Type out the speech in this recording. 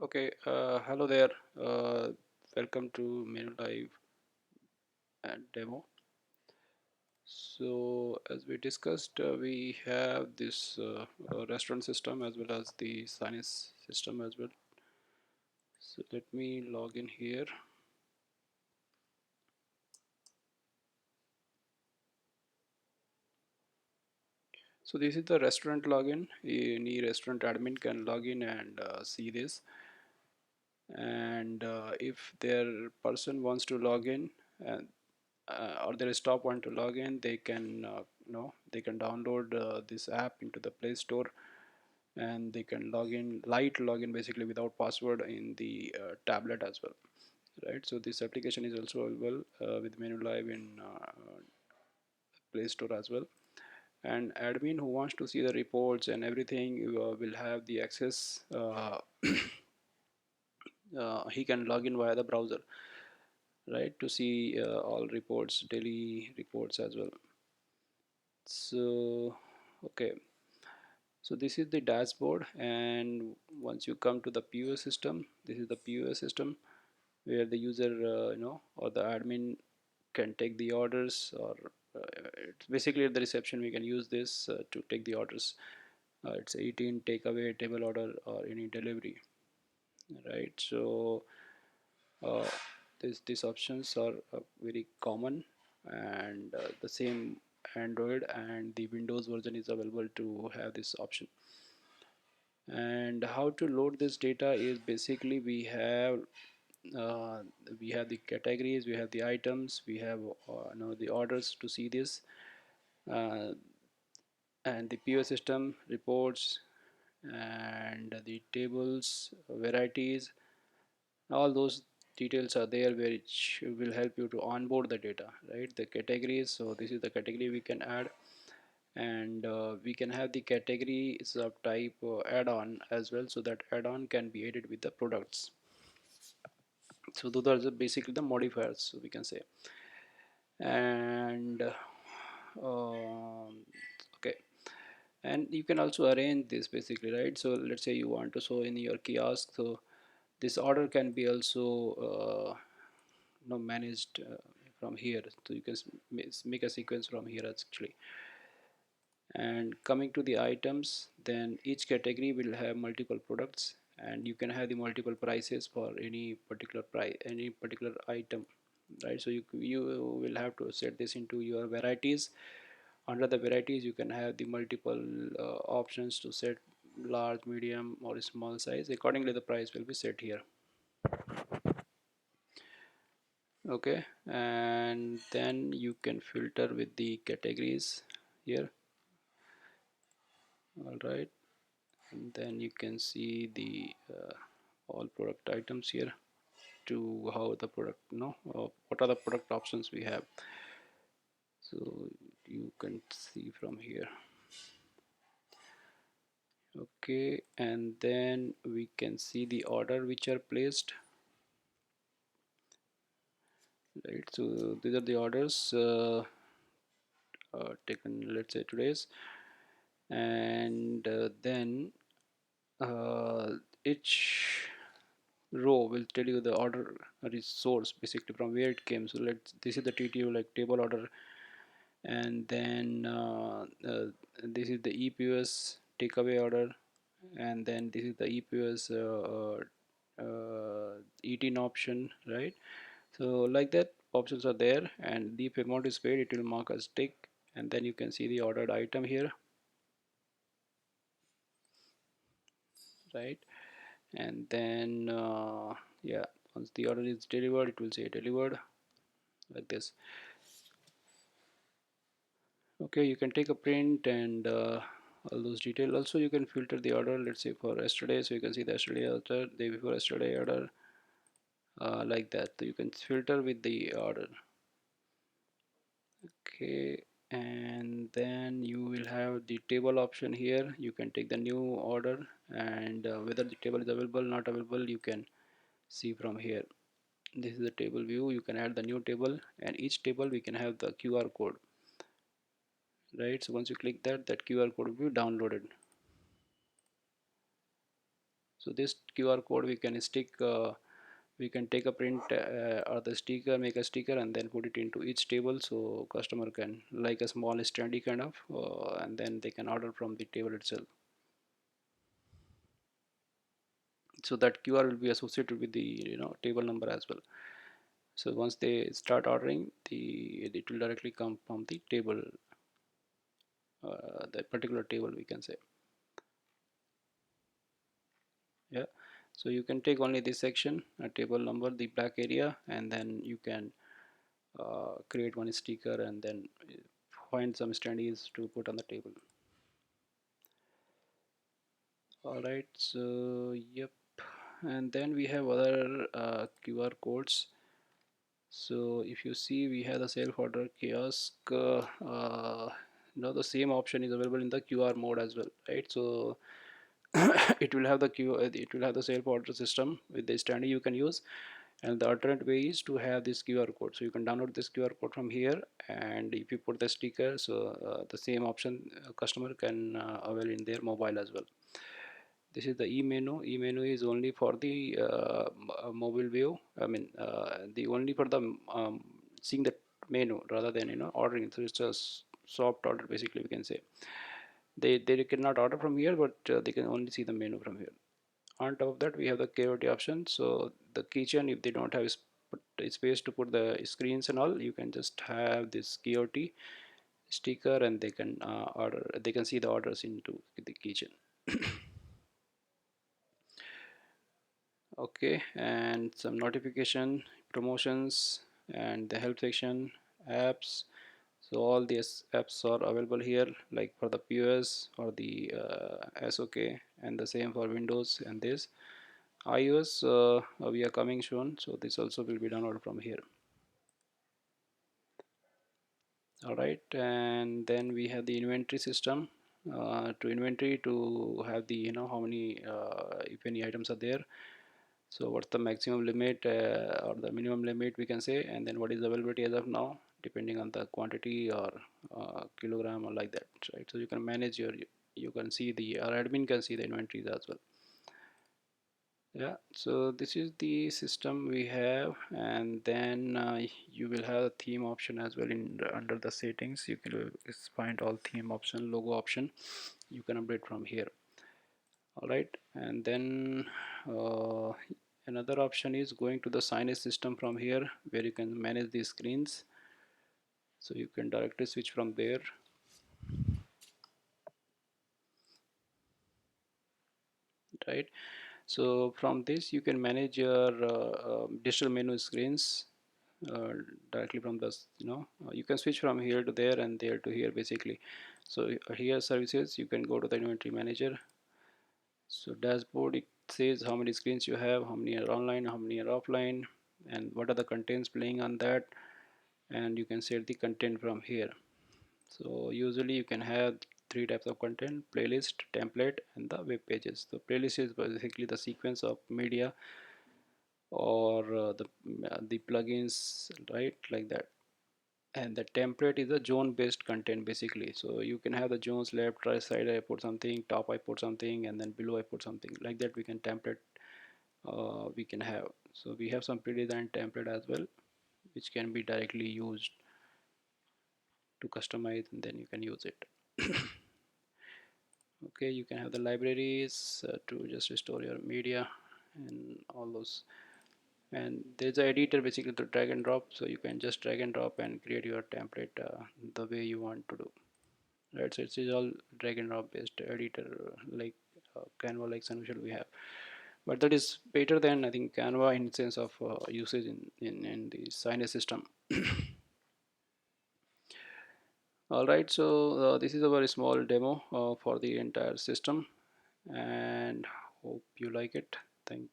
Okay, hello there. Welcome to Menulive and demo. So, as we discussed, we have this restaurant system as well as the signage system as well. So, let me log in here. So, this is the restaurant login. Any restaurant admin can log in and see this. And if their person wants to log in, and or their staff want to log in, they can they can download this app into the Play Store, and they can light login basically without password in the tablet as well, right? So this application is also available with Menulive in Play Store as well. And admin who wants to see the reports and everything will have the access. He can log in via the browser, right, to see all reports, daily reports as well. So okay, so this is the dashboard, and once you come to the POS system, this is the POS system where the user or the admin can take the orders, or it's basically at the reception we can use this to take the orders. It's 18 takeaway, table order, or any delivery, right? So uh, these options are very common, and the same Android and the Windows version is available to have this option. And how to load this data is basically uh, we have the categories, we have the items, we have the orders to see this, uh, and the PO system reports, and the tables, varieties, all those details are there, which will help you to onboard the data, right? The categories, so this is the category we can add, and we can have the category subtype add-on as well, so that add-on can be added with the products. So those are basically the modifiers, so we can say. And okay, and you can also arrange this basically, right? So let's say you want to show in your kiosk, so this order can be also managed from here, so you can make a sequence from here actually. And coming to the items, then each category will have multiple products, and you can have the multiple prices for any particular price, any particular item, right? So you will have to set this into your varieties. Under the varieties, you can have the multiple options to set large, medium, or small size. Accordingly, the price will be set here. Okay, and then you can filter with the categories here. All right, and then you can see the all product items here, to how the product, what are the product options we have. So you can see from here. Okay, and then we can see the order which are placed, right? So these are the orders taken, let's say today's, and then uh, each row will tell you the order source, basically from where it came. So this is the TTO, like table order, and then this is the EPOS takeaway order, and then this is the EPOS 18 option, right? So like that, options are there, and if amount is paid, it will mark as tick, and then you can see the ordered item here, right? And then yeah, once the order is delivered, it will say delivered, like this. Okay, you can take a print and all those details. Also, you can filter the order, let's say for yesterday, so you can see the yesterday order, day before yesterday order, like that. So you can filter with the order. Okay, and then you will have the table option here. You can take the new order, and whether the table is available, not available, you can see from here. This is the table view. You can add the new table, and each table we can have the QR code, right? So once you click that QR code will be downloaded. So this QR code we can stick, we can take a print or the sticker, make a sticker and then put it into each table, so customer can, like a small Standee kind of, and then they can order from the table itself. So that QR will be associated with the table number as well. So once they start ordering, it will directly come from the table, that particular table we can say. Yeah, so you can take only this section, a table number, the black area, and then you can create one sticker and then find some standees to put on the table. All right, so yep, and then we have other QR codes. So if you see, we have the self order kiosk, the same option is available in the QR mode as well, right? So it will have the it will have the self order system with the standee you can use, and the alternate way is to have this QR code. So you can download this QR code from here, and if you put the sticker, so the same option customer can avail in their mobile as well. This is the e-menu. E-menu is only for the mobile view, I mean the only for the seeing the menu rather than ordering. So it's a soft order basically, we can say. They cannot order from here, but they can only see the menu from here. On top of that, we have the KOT option. So the kitchen, if they don't have space to put the screens and all, you can just have this KOT sticker and they can order, they can see the orders into the kitchen. Okay, and some notification, promotions, and the help section, apps. So all these apps are available here, like for the POS or the SOK, and the same for Windows and this. iOS we are coming soon, so this also will be downloaded from here. All right, and then we have the inventory system. To inventory, to have the how many if any items are there. So what's the maximum limit or the minimum limit we can say, and then what is the availability as of now, depending on the quantity or kilogram or like that, right? So you can manage your, you can see the, our admin can see the inventories as well. Yeah, so this is the system we have, and then you will have a theme option as well in under the settings. You can find all theme option, logo option. You can update from here. All right, and then uh, another option is going to the signage system from here, where you can manage the screens. So you can directly switch from there. Right, so from this you can manage your digital menu screens uh, directly from this, you can switch from here to there and there to here basically. So here services, you can go to the inventory manager. So dashboard, it says how many screens you have, how many are online, how many are offline, and what are the contents playing on that, and you can set the content from here. So usually you can have three types of content: playlist, template, and the web pages. So playlist is basically the sequence of media or the plugins, right, like that. And the template is a zone based content basically. So you can have the zones, left, right side I put something, top I put something, and then below I put something, like that we can template we can have. So we have some pre-designed template as well, which can be directly used to customize, and then you can use it. Okay, you can have the libraries to just restore your media and all those. And there's an editor basically to drag and drop, so you can just drag and drop and create your template the way you want to do. Right, so it's all drag and drop based editor, like Canva, like Sunvisual we have. But that is better than, I think, Canva in sense of usage in the signage system. All right, so this is a very small demo for the entire system, and hope you like it. Thank